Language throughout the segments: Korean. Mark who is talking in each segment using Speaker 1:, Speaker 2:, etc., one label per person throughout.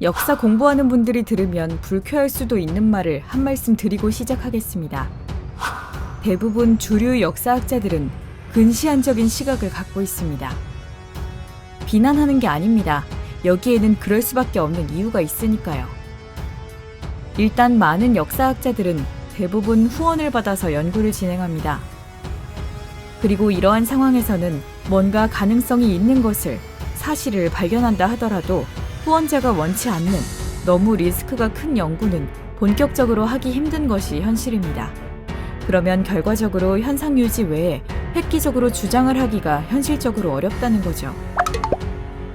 Speaker 1: 역사 공부하는 분들이 들으면 불쾌할 수도 있는 말을 한 말씀 드리고 시작하겠습니다. 대부분 주류 역사학자들은 근시안적인 시각을 갖고 있습니다. 비난하는 게 아닙니다. 여기에는 그럴 수밖에 없는 이유가 있으니까요. 일단 많은 역사학자들은 대부분 후원을 받아서 연구를 진행합니다. 그리고 이러한 상황에서는 뭔가 가능성이 있는 것을, 사실을 발견한다 하더라도 후원자가 원치 않는 너무 리스크가 큰 연구는 본격적으로 하기 힘든 것이 현실입니다. 그러면 결과적으로 현상 유지 외에 획기적으로 주장을 하기가 현실적으로 어렵다는 거죠.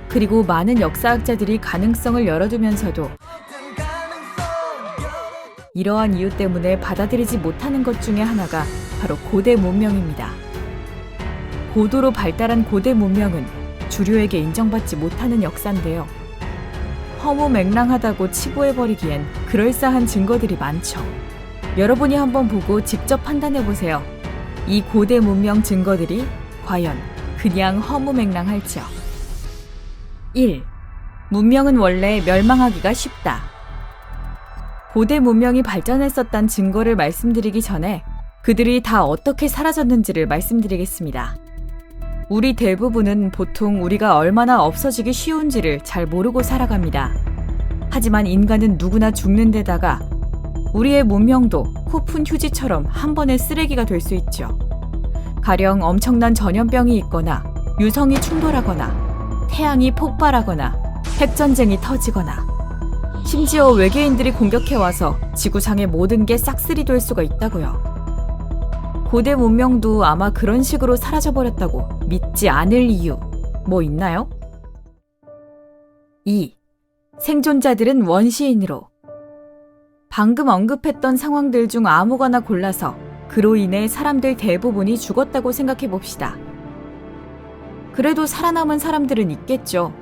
Speaker 1: 그리고 많은 역사학자들이 가능성을 열어두면서도 이러한 이유 때문에 받아들이지 못하는 것 중에 하나가 바로 고대 문명입니다. 고도로 발달한 고대 문명은 주류에게 인정받지 못하는 역사인데요. 허무맹랑하다고 치부해버리기엔 그럴싸한 증거들이 많죠. 여러분이 한번 보고 직접 판단해보세요. 이 고대 문명 증거들이 과연 그냥 허무맹랑할지요. 1. 문명은 원래 멸망하기가 쉽다. 고대 문명이 발전했었단 증거를 말씀드리기 전에 그들이 다 어떻게 사라졌는지를 말씀드리겠습니다. 우리 대부분은 보통 우리가 얼마나 없어지기 쉬운지를 잘 모르고 살아갑니다. 하지만 인간은 누구나 죽는 데다가 우리의 문명도 코푼 휴지처럼 한 번의 쓰레기가 될 수 있죠. 가령 엄청난 전염병이 있거나 유성이 충돌하거나 태양이 폭발하거나 핵전쟁이 터지거나 심지어 외계인들이 공격해와서 지구상의 모든 게 싹쓸이 될 수가 있다고요. 고대 문명도 아마 그런 식으로 사라져버렸다고 믿지 않을 이유 뭐 있나요? 2. 생존자들은 원시인으로. 방금 언급했던 상황들 중 아무거나 골라서 그로 인해 사람들 대부분이 죽었다고 생각해 봅시다. 그래도 살아남은 사람들은 있겠죠.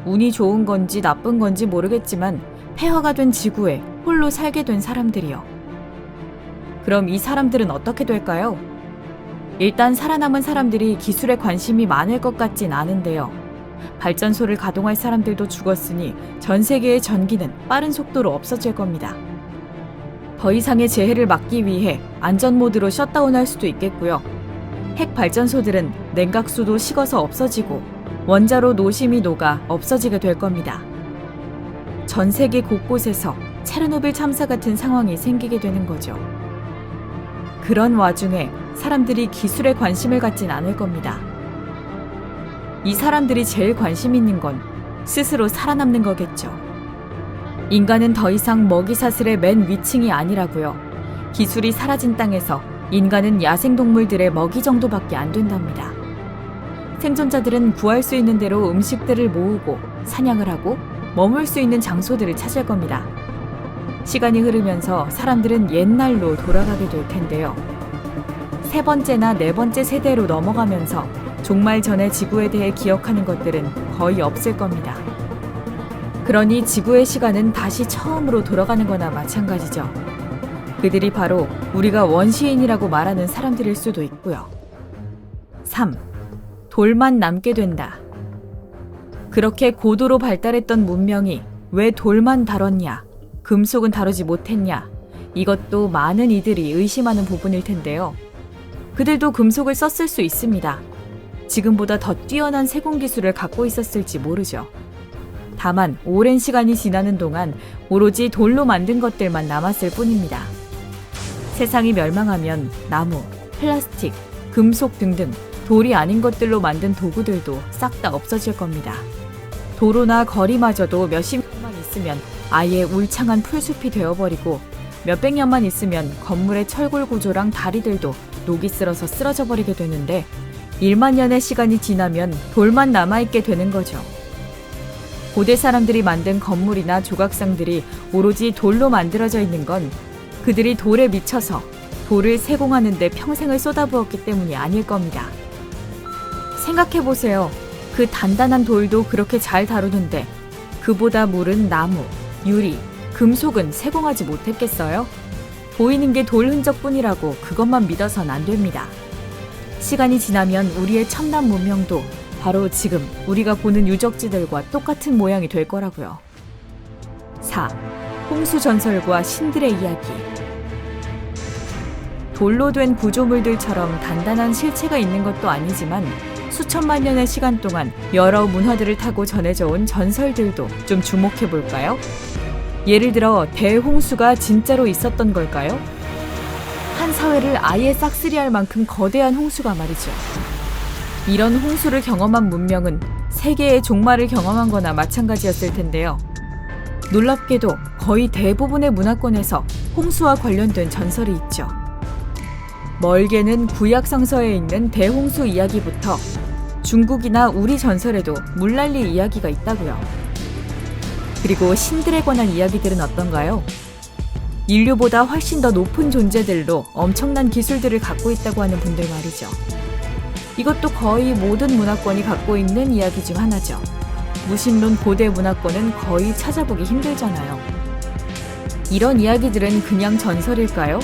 Speaker 1: 운이 좋은 건지 나쁜 건지 모르겠지만 폐허가 된 지구에 홀로 살게 된 사람들이요. 그럼 이 사람들은 어떻게 될까요? 일단 살아남은 사람들이 기술에 관심이 많을 것 같진 않은데요. 발전소를 가동할 사람들도 죽었으니 전 세계의 전기는 빠른 속도로 없어질 겁니다. 더 이상의 재해를 막기 위해 안전 모드로 셧다운할 수도 있겠고요. 핵 발전소들은 냉각수도 식어서 없어지고 원자로 노심이 녹아 없어지게 될 겁니다. 전 세계 곳곳에서 체르노빌 참사 같은 상황이 생기게 되는 거죠. 그런 와중에 사람들이 기술에 관심을 갖진 않을 겁니다. 이 사람들이 제일 관심 있는 건 스스로 살아남는 거겠죠. 인간은 더 이상 먹이사슬의 맨 위층이 아니라고요. 기술이 사라진 땅에서 인간은 야생동물들의 먹이 정도밖에 안 된답니다. 생존자들은 구할 수 있는 대로 음식들을 모으고 사냥을 하고 머물 수 있는 장소들을 찾을 겁니다. 시간이 흐르면서 사람들은 옛날로 돌아가게 될 텐데요. 세 번째나 네 번째 세대로 넘어가면서 종말 전의 지구에 대해 기억하는 것들은 거의 없을 겁니다. 그러니 지구의 시간은 다시 처음으로 돌아가는 거나 마찬가지죠. 그들이 바로 우리가 원시인이라고 말하는 사람들일 수도 있고요. 3. 돌만 남게 된다. 그렇게 고도로 발달했던 문명이 왜 돌만 다뤘냐, 금속은 다루지 못했냐, 이것도 많은 이들이 의심하는 부분일 텐데요. 그들도 금속을 썼을 수 있습니다. 지금보다 더 뛰어난 세공 기술을 갖고 있었을지 모르죠. 다만 오랜 시간이 지나는 동안 오로지 돌로 만든 것들만 남았을 뿐입니다. 세상이 멸망하면 나무, 플라스틱, 금속 등등 돌이 아닌 것들로 만든 도구들도 싹 다 없어질 겁니다. 도로나 거리마저도 몇십 년만 있으면 아예 울창한 풀숲이 되어버리고 몇백 년만 있으면 건물의 철골 구조랑 다리들도 녹이 쓸어서 쓰러져 버리게 되는데 1만 년의 시간이 지나면 돌만 남아있게 되는 거죠. 고대 사람들이 만든 건물이나 조각상들이 오로지 돌로 만들어져 있는 건 그들이 돌에 미쳐서 돌을 세공하는 데 평생을 쏟아부었기 때문이 아닐 겁니다. 생각해보세요. 그 단단한 돌도 그렇게 잘 다루는데 그보다 무른 나무, 유리, 금속은 세공하지 못했겠어요? 보이는 게 돌 흔적뿐이라고 그것만 믿어선 안 됩니다. 시간이 지나면 우리의 첨단 문명도 바로 지금 우리가 보는 유적지들과 똑같은 모양이 될 거라고요. 4. 홍수 전설과 신들의 이야기. 돌로 된 구조물들처럼 단단한 실체가 있는 것도 아니지만 수천만 년의 시간 동안 여러 문화들을 타고 전해져 온 전설들도 좀 주목해 볼까요? 예를 들어 대홍수가 진짜로 있었던 걸까요? 한 사회를 아예 싹쓸이할 만큼 거대한 홍수가 말이죠. 이런 홍수를 경험한 문명은 세계의 종말을 경험한 거나 마찬가지였을 텐데요. 놀랍게도 거의 대부분의 문화권에서 홍수와 관련된 전설이 있죠. 멀게는 구약 성서에 있는 대홍수 이야기부터 중국이나 우리 전설에도 물난리 이야기가 있다고요. 그리고 신들에 관한 이야기들은 어떤가요? 인류보다 훨씬 더 높은 존재들로 엄청난 기술들을 갖고 있다고 하는 분들 말이죠. 이것도 거의 모든 문화권이 갖고 있는 이야기 중 하나죠. 무신론 고대 문화권은 거의 찾아보기 힘들잖아요. 이런 이야기들은 그냥 전설일까요?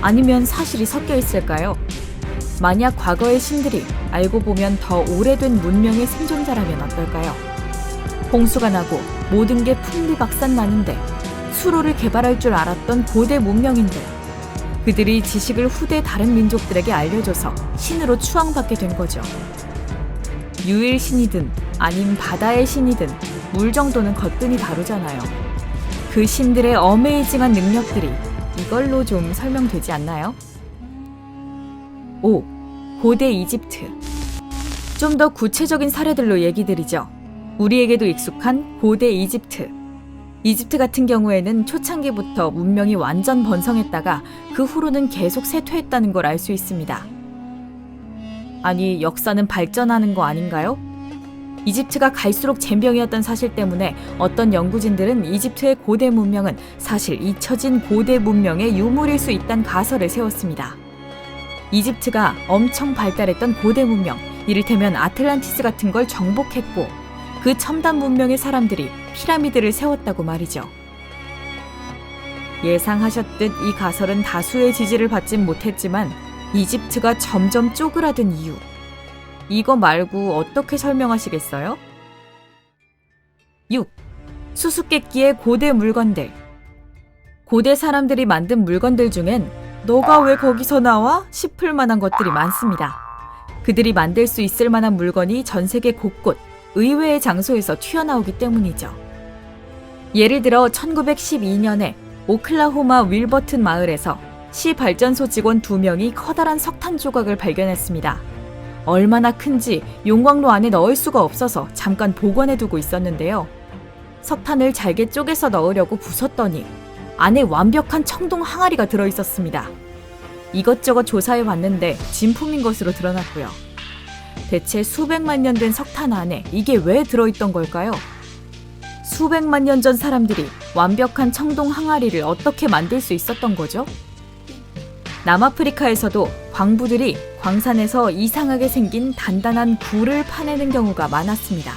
Speaker 1: 아니면 사실이 섞여 있을까요? 만약 과거의 신들이 알고 보면 더 오래된 문명의 생존자라면 어떨까요? 홍수가 나고 모든 게 풍비박산 나는데 수로를 개발할 줄 알았던 고대 문명인들, 그들이 지식을 후대 다른 민족들에게 알려줘서 신으로 추앙받게 된 거죠. 유일 신이든 아님 바다의 신이든 물 정도는 거뜬히 다루잖아요. 그 신들의 어메이징한 능력들이 이걸로 좀 설명되지 않나요? 5. 고대 이집트. 좀 더 구체적인 사례들로 얘기 드리죠. 우리에게도 익숙한 고대 이집트. 이집트 같은 경우에는 초창기부터 문명이 완전 번성했다가 그 후로는 계속 쇠퇴했다는 걸 알 수 있습니다. 아니, 역사는 발전하는 거 아닌가요? 이집트가 갈수록 젬병이었던 사실 때문에 어떤 연구진들은 이집트의 고대 문명은 사실 잊혀진 고대 문명의 유물일 수 있다는 가설을 세웠습니다. 이집트가 엄청 발달했던 고대 문명, 이를테면 아틀란티스 같은 걸 정복했고 그 첨단 문명의 사람들이 피라미드를 세웠다고 말이죠. 예상하셨듯 이 가설은 다수의 지지를 받진 못했지만 이집트가 점점 쪼그라든 이유, 이거 말고 어떻게 설명하시겠어요? 6. 수수께끼의 고대 물건들. 고대 사람들이 만든 물건들 중엔 너가 왜 거기서 나와? 싶을 만한 것들이 많습니다. 그들이 만들 수 있을 만한 물건이 전 세계 곳곳, 의외의 장소에서 튀어나오기 때문이죠. 예를 들어 1912년에 오클라호마 윌버튼 마을에서 시 발전소 직원 2명이 커다란 석탄 조각을 발견했습니다. 얼마나 큰지 용광로 안에 넣을 수가 없어서 잠깐 보관해두고 있었는데요. 석탄을 잘게 쪼개서 넣으려고 부쉈더니 안에 완벽한 청동 항아리가 들어있었습니다. 이것저것 조사해봤는데 진품인 것으로 드러났고요. 대체 수백만 년 된 석탄 안에 이게 왜 들어있던 걸까요? 수백만 년 전 사람들이 완벽한 청동 항아리를 어떻게 만들 수 있었던 거죠? 남아프리카에서도 광부들이 광산에서 이상하게 생긴 단단한 굴을 파내는 경우가 많았습니다.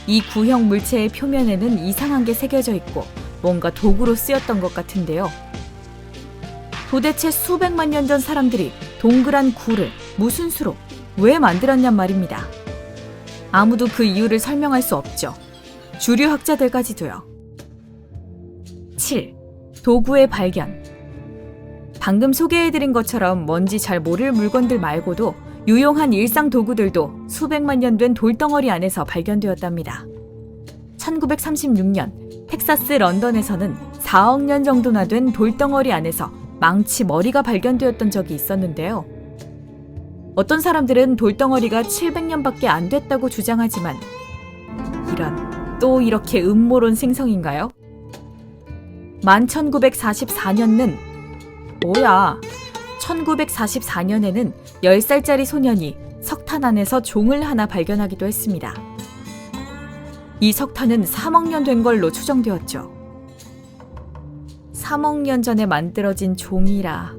Speaker 1: 이 구형 물체의 표면에는 이상한 게 새겨져 있고 뭔가 도구로 쓰였던 것 같은데요. 도대체 수백만 년 전 사람들이 동그란 굴을 무슨 수로 왜 만들었냔 말입니다. 아무도 그 이유를 설명할 수 없죠. 주류 학자들까지도요. 7. 도구의 발견. 방금 소개해드린 것처럼 뭔지 잘 모를 물건들 말고도 유용한 일상 도구들도 수백만 년 된 돌덩어리 안에서 발견되었답니다. 1936년 텍사스 런던에서는 4억 년 정도나 된 돌덩어리 안에서 망치 머리가 발견되었던 적이 있었는데요. 어떤 사람들은 돌덩어리가 700년밖에 안 됐다고 주장하지만 이런, 또 이렇게 음모론 생성인가요? 1944년은 뭐야? 1944년에는 10살짜리 소년이 석탄 안에서 종을 하나 발견하기도 했습니다. 이 석탄은 3억 년 된 걸로 추정되었죠. 3억 년 전에 만들어진 종이라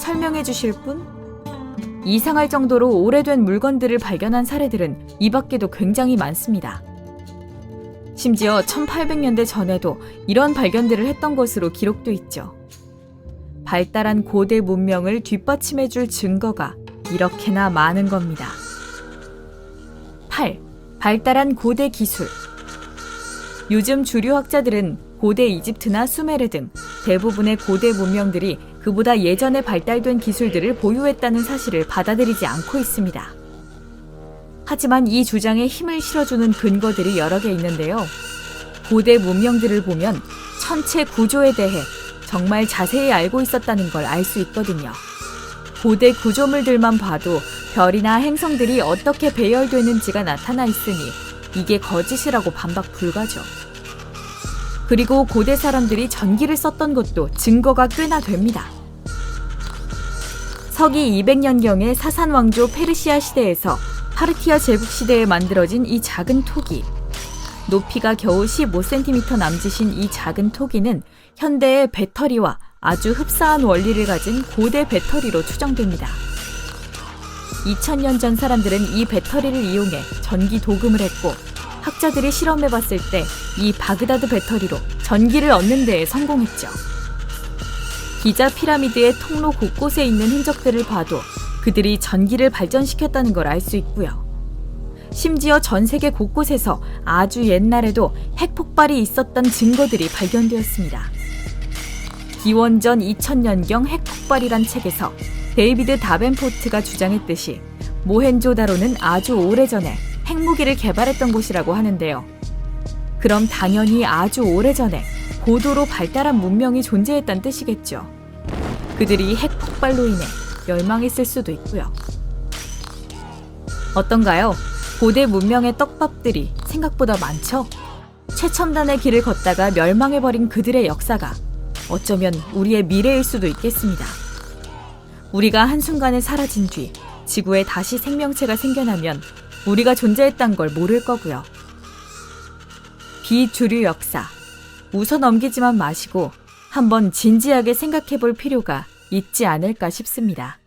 Speaker 1: 설명해 주실 분? 이상할 정도로 오래된 물건들을 발견한 사례들은 이 밖에도 굉장히 많습니다. 심지어 1800년대 전에도 이런 발견들을 했던 것으로 기록돼 있죠. 발달한 고대 문명을 뒷받침해줄 증거가 이렇게나 많은 겁니다. 8. 발달한 고대 기술. 요즘 주류 학자들은 고대 이집트나 수메르 등 대부분의 고대 문명들이 그보다 예전에 발달된 기술들을 보유했다는 사실을 받아들이지 않고 있습니다. 하지만 이 주장에 힘을 실어주는 근거들이 여러 개 있는데요. 고대 문명들을 보면 천체 구조에 대해 정말 자세히 알고 있었다는 걸 알 수 있거든요. 고대 구조물들만 봐도 별이나 행성들이 어떻게 배열되는지가 나타나 있으니 이게 거짓이라고 반박 불가죠. 그리고 고대 사람들이 전기를 썼던 것도 증거가 꽤나 됩니다. 서기 200년경의 사산 왕조 페르시아 시대에서 파르티아 제국 시대에 만들어진 이 작은 토기. 높이가 겨우 15cm 남짓인 이 작은 토기는 현대의 배터리와 아주 흡사한 원리를 가진 고대 배터리로 추정됩니다. 2000년 전 사람들은 이 배터리를 이용해 전기 도금을 했고 학자들이 실험해봤을 때 이 바그다드 배터리로 전기를 얻는 데에 성공했죠. 기자 피라미드의 통로 곳곳에 있는 흔적들을 봐도 그들이 전기를 발전시켰다는 걸 알 수 있고요. 심지어 전 세계 곳곳에서 아주 옛날에도 핵폭발이 있었던 증거들이 발견되었습니다. 기원전 2000년경 핵폭발이란 책에서 데이비드 다벤포트가 주장했듯이 모헨조다로는 아주 오래전에 핵무기를 개발했던 곳이라고 하는데요. 그럼 당연히 아주 오래전에 고도로 발달한 문명이 존재했다는 뜻이겠죠. 그들이 핵폭발로 인해 멸망했을 수도 있고요. 어떤가요? 고대 문명의 떡밥들이 생각보다 많죠? 최첨단의 길을 걷다가 멸망해버린 그들의 역사가 어쩌면 우리의 미래일 수도 있겠습니다. 우리가 한순간에 사라진 뒤 지구에 다시 생명체가 생겨나면 우리가 존재했단 걸 모를 거고요. 비주류 역사, 웃어 넘기지만 마시고 한번 진지하게 생각해 볼 필요가 있지 않을까 싶습니다.